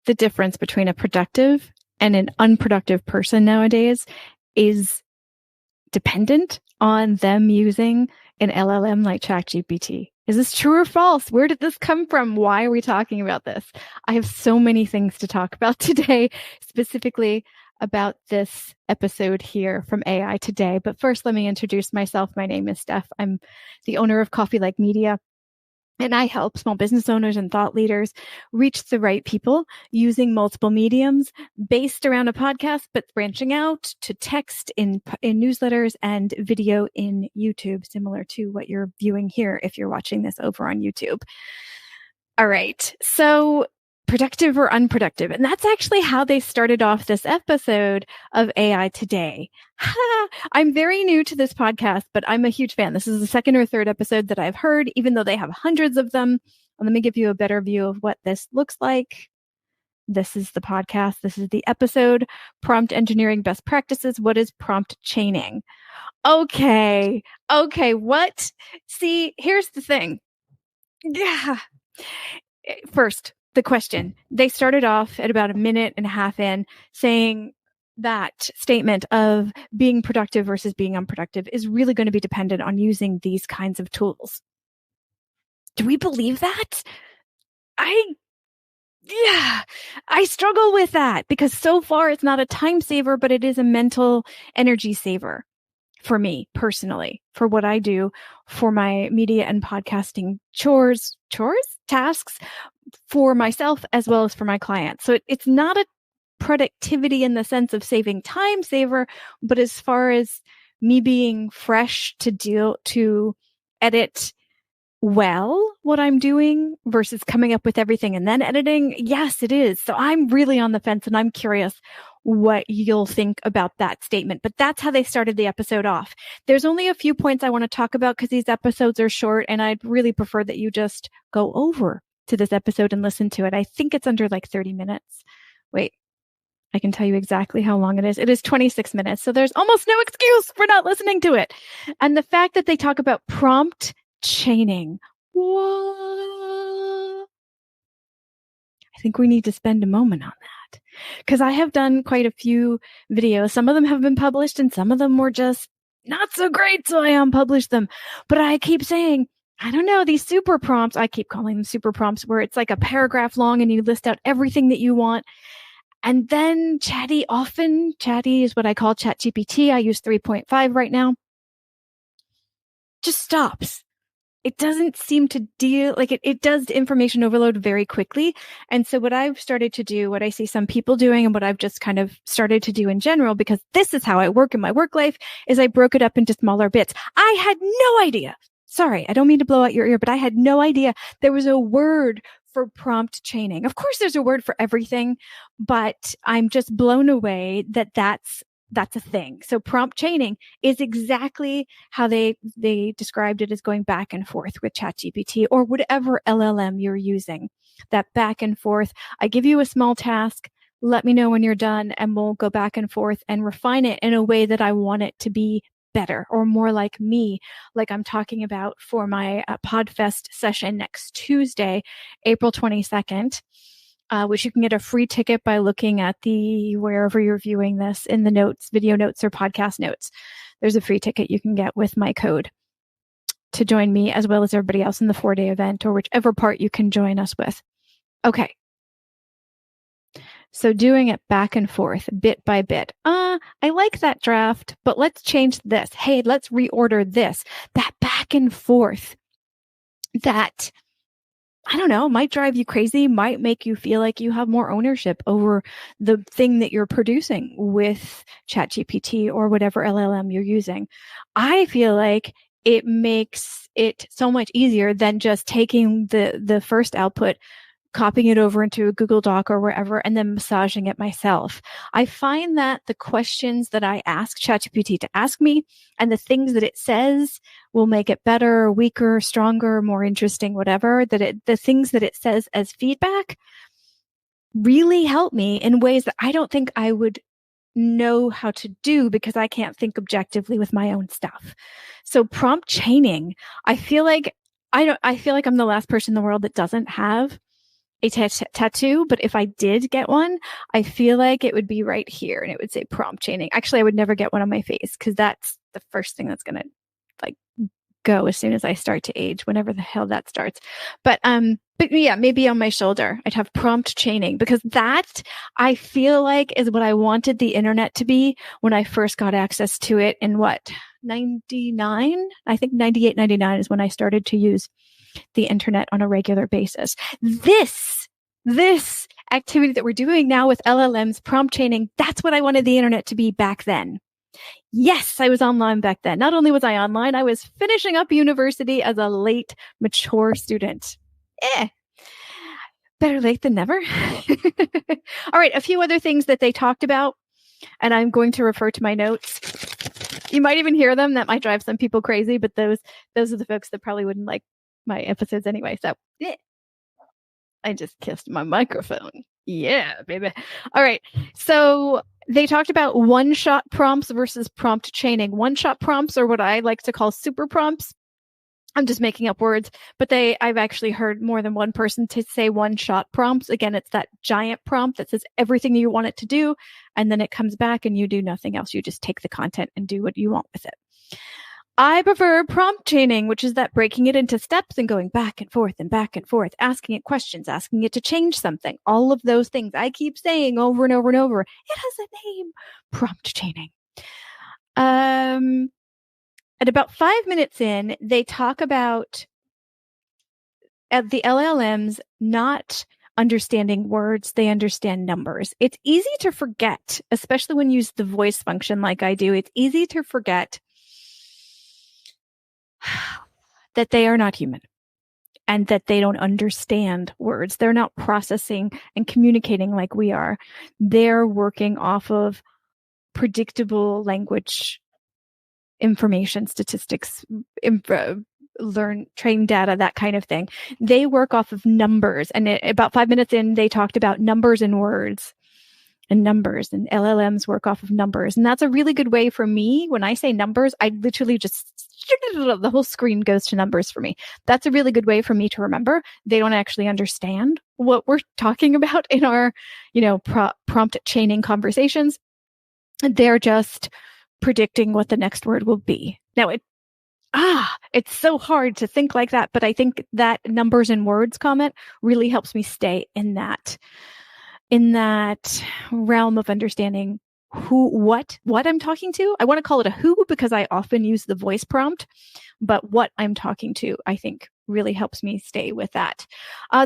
the difference between a productive and an unproductive person nowadays is dependent on them using an LLM like ChatGPT. Is this true or false? Where did this come from? Why are we talking about this? I have so many things to talk about today, specifically about this episode here from AI Today. But first, let me introduce myself. My name is Steph. I'm the owner of Coffee Like Media. And I help small business owners and thought leaders reach the right people using multiple mediums based around a podcast, but branching out to text in newsletters and video in YouTube, similar to what you're viewing here if you're watching this over on YouTube. All right. So productive or unproductive. And that's actually how they started off this episode of AI Today. I'm very new to this podcast, but I'm a huge fan. This is the second or third episode that I've heard, even though they have hundreds of them. And let me give you a better view of what this looks like. This is the podcast. This is the episode. Prompt engineering best practices. What is prompt chaining? Okay. What? See, here's the thing. Yeah. First, the question. They started off at about a minute and a half in saying that statement of being productive versus being unproductive is really going to be dependent on using these kinds of tools. Do we believe that? I struggle with that because so far it's not a time saver, but it is a mental energy saver for me personally, for what I do for my media and podcasting tasks for myself as well as for my clients. So it's not a productivity in the sense of saving time saver, but as far as me being fresh to edit well what I'm doing versus coming up with everything and then editing, yes, it is. So I'm really on the fence and I'm curious what you'll think about that statement. But that's how they started the episode off. There's only a few points I want to talk about because these episodes are short and I'd really prefer that you just go over to this episode and listen to it. I think it's under like 30 minutes. Wait, I can tell you exactly how long it is. It is 26 minutes. So there's almost no excuse for not listening to it. And the fact that they talk about prompt chaining. What? I think we need to spend a moment on that because I have done quite a few videos. Some of them have been published and some of them were just not so great. So I unpublished them. But I keep saying, I don't know, these super prompts, I keep calling them super prompts, where it's like a paragraph long and you list out everything that you want. And then Chatty is what I call ChatGPT. I use 3.5 right now. Just stops. It doesn't seem to deal, like it does information overload very quickly. And so what I've started to do, what I see some people doing and what I've just kind of started to do in general, because this is how I work in my work life, is I broke it up into smaller bits. I had no idea. Sorry, I don't mean to blow out your ear, but I had no idea there was a word for prompt chaining. Of course, there's a word for everything, but I'm just blown away that that's a thing. So prompt chaining is exactly how they described it, as going back and forth with ChatGPT or whatever LLM you're using. That back and forth. I give you a small task. Let me know when you're done and we'll go back and forth and refine it in a way that I want it to be better or more like me, like I'm talking about for my PodFest session next Tuesday, April 22nd. Which you can get a free ticket by looking at wherever you're viewing this in the notes, video notes or podcast notes. There's a free ticket you can get with my code to join me as well as everybody else in the 4-day event or whichever part you can join us with. Okay. So doing it back and forth, bit by bit. I like that draft, but let's change this. Hey, let's reorder this. That back and forth, that, I don't know, might drive you crazy, might make you feel like you have more ownership over the thing that you're producing with ChatGPT or whatever LLM you're using. I feel like it makes it so much easier than just taking the first output, copying it over into a Google Doc or wherever, and then massaging it myself. I find that the questions that I ask ChatGPT to ask me and the things that it says will make it better, weaker, stronger, more interesting, whatever, the things that it says as feedback really help me in ways that I don't think I would know how to do because I can't think objectively with my own stuff. So prompt chaining, I feel like I'm the last person in the world that doesn't have a tattoo, but if I did get one, I feel like it would be right here and it would say prompt chaining. Actually, I would never get one on my face because that's the first thing that's going to like go as soon as I start to age, whenever the hell that starts. But yeah, maybe on my shoulder, I'd have prompt chaining because that I feel like is what I wanted the internet to be when I first got access to it in 99? I think 98, 99 is when I started to use the internet on a regular basis. This activity that we're doing now with LLMs, prompt chaining, that's what I wanted the internet to be back then. Yes, I was online back then. Not only was I online, I was finishing up university as a late, mature student. Better late than never. All right, a few other things that they talked about, and I'm going to refer to my notes. You might even hear them. That might drive some people crazy, but those are the folks that probably wouldn't like my episodes anyway. So I just kissed my microphone. Yeah, baby. All right. So they talked about one-shot prompts versus prompt chaining. One-shot prompts are what I like to call super prompts. I'm just making up words, but I've actually heard more than one person to say one-shot prompts. Again, it's that giant prompt that says everything you want it to do, and then it comes back and you do nothing else. You just take the content and do what you want with it. I prefer prompt chaining, which is that breaking it into steps and going back and forth, asking it questions, asking it to change something. All of those things I keep saying over and over and over. It has a name, prompt chaining. At about 5 minutes in, they talk about the LLMs not understanding words. They understand numbers. It's easy to forget, especially when you use the voice function like I do. It's easy to forget that they are not human and that they don't understand words. They're not processing and communicating like we are. They're working off of predictable language information, statistics, trained data, that kind of thing. They work off of numbers. And about 5 minutes in, they talked about numbers and words. And numbers, and LLMs work off of numbers. And that's a really good way for me. When I say numbers, I literally just, the whole screen goes to numbers for me. That's a really good way for me to remember. They don't actually understand what we're talking about in our, prompt chaining conversations. They're just predicting what the next word will be. Now, it's so hard to think like that, but I think that numbers and words comment really helps me stay in that realm of understanding what I'm talking to. I want to call it a who because I often use the voice prompt, but what I'm talking to, I think really helps me stay with that.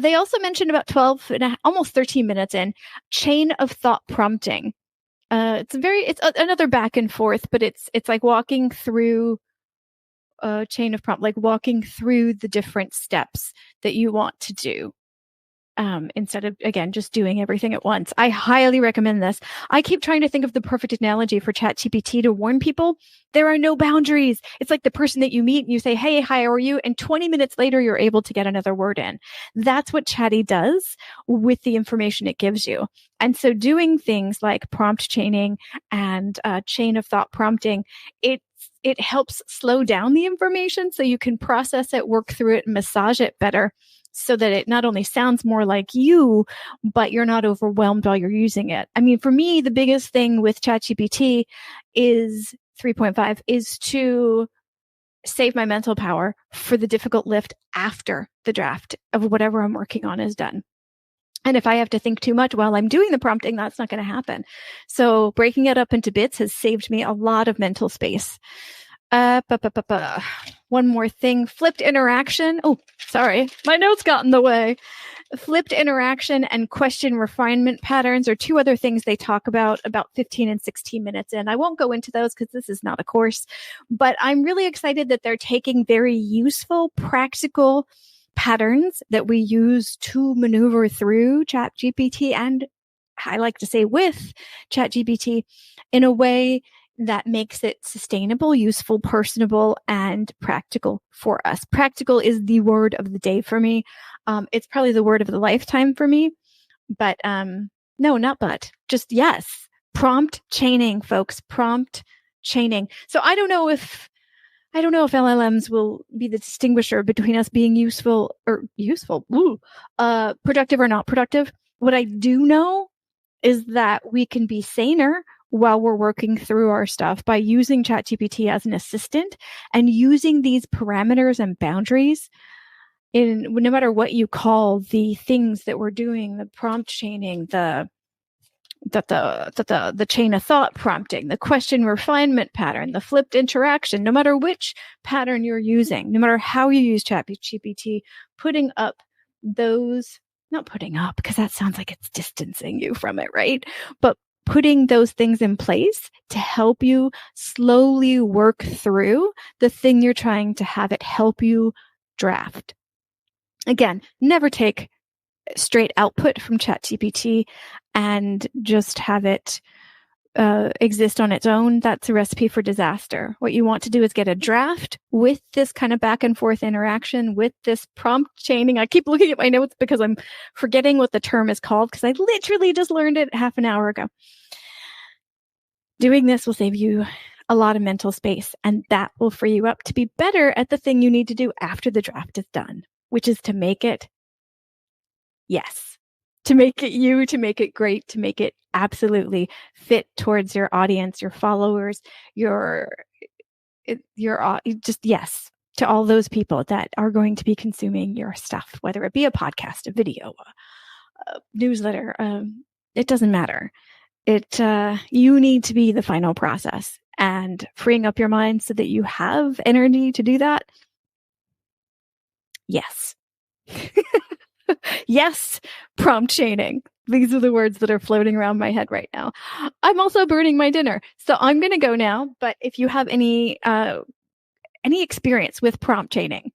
They also mentioned about 12 and almost 13 minutes in chain of thought prompting. It's another back and forth, but it's like walking through a chain of prompt, like walking through the different steps that you want to do. Instead of, again, just doing everything at once. I highly recommend this. I keep trying to think of the perfect analogy for ChatGPT to warn people. There are no boundaries. It's like the person that you meet and you say, hey, how are you? And 20 minutes later, you're able to get another word in. That's what Chatty does with the information it gives you. And so doing things like prompt chaining and chain of thought prompting, it helps slow down the information so you can process it, work through it, and massage it better, so that it not only sounds more like you, but you're not overwhelmed while you're using it. I mean, for me, the biggest thing with ChatGPT is 3.5 is to save my mental power for the difficult lift after the draft of whatever I'm working on is done. And if I have to think too much while I'm doing the prompting, that's not going to happen. So breaking it up into bits has saved me a lot of mental space. One more thing, flipped interaction. Oh, sorry, my notes got in the way. Flipped interaction and question refinement patterns are two other things they talk about 15 and 16 minutes in. I won't go into those because this is not a course, but I'm really excited that they're taking very useful, practical patterns that we use to maneuver through ChatGPT, and I like to say with ChatGPT, in a way that makes it sustainable, useful, personable, and practical for us. Practical is the word of the day for me. It's probably the word of the lifetime for me, but no, not but. Just yes. Prompt chaining, folks. Prompt chaining. So I don't know if I don't know if LLMs will be the distinguisher between us being productive or not productive. What I do know is that we can be saner while we're working through our stuff by using ChatGPT as an assistant and using these parameters and boundaries in no matter what you call the things that we're doing, the prompt chaining, the chain of thought prompting, the question refinement pattern, the flipped interaction, no matter which pattern you're using, no matter how you use ChatGPT, putting up those, not putting up, because that sounds like it's distancing you from it, right? But putting those things in place to help you slowly work through the thing you're trying to have it help you draft. Again, never take straight output from ChatGPT and just have it exist on its own. That's a recipe for disaster. What you want to do is get a draft with this kind of back and forth interaction, with this prompt chaining. I keep looking at my notes because I'm forgetting what the term is called because I literally just learned it half an hour ago. Doing this will save you a lot of mental space, and that will free you up to be better at the thing you need to do after the draft is done, which is to make it to make it you, to make it great, to make it absolutely fit towards your audience, your followers, just yes, to all those people that are going to be consuming your stuff, whether it be a podcast, a video, a newsletter, it doesn't matter. You need to be the final process, and freeing up your mind so that you have energy to do that. Yes. Yes, prompt chaining. These are the words that are floating around my head right now. I'm also burning my dinner, so I'm going to go now. But if you have any experience with prompt chaining,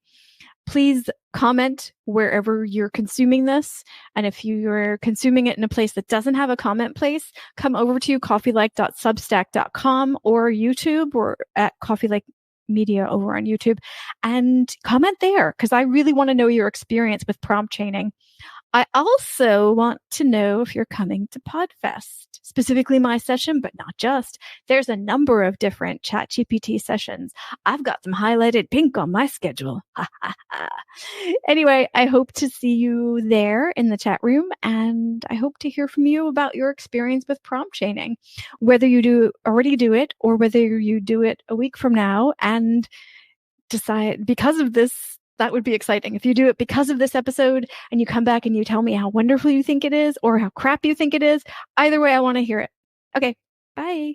please comment wherever you're consuming this. And if you're consuming it in a place that doesn't have a comment place, come over to coffeelike.substack.com or YouTube, or at coffeelike media over on YouTube, and comment there because I really want to know your experience with prompt chaining. I also want to know if you're coming to PodFest, specifically my session, but not just. There's a number of different ChatGPT sessions. I've got them highlighted pink on my schedule. Anyway, I hope to see you there in the chat room, and I hope to hear from you about your experience with prompt chaining, whether you already do it or whether you do it a week from now and decide because of this. That would be exciting. If you do it because of this episode and you come back and you tell me how wonderful you think it is or how crap you think it is, either way, I want to hear it. Okay, bye.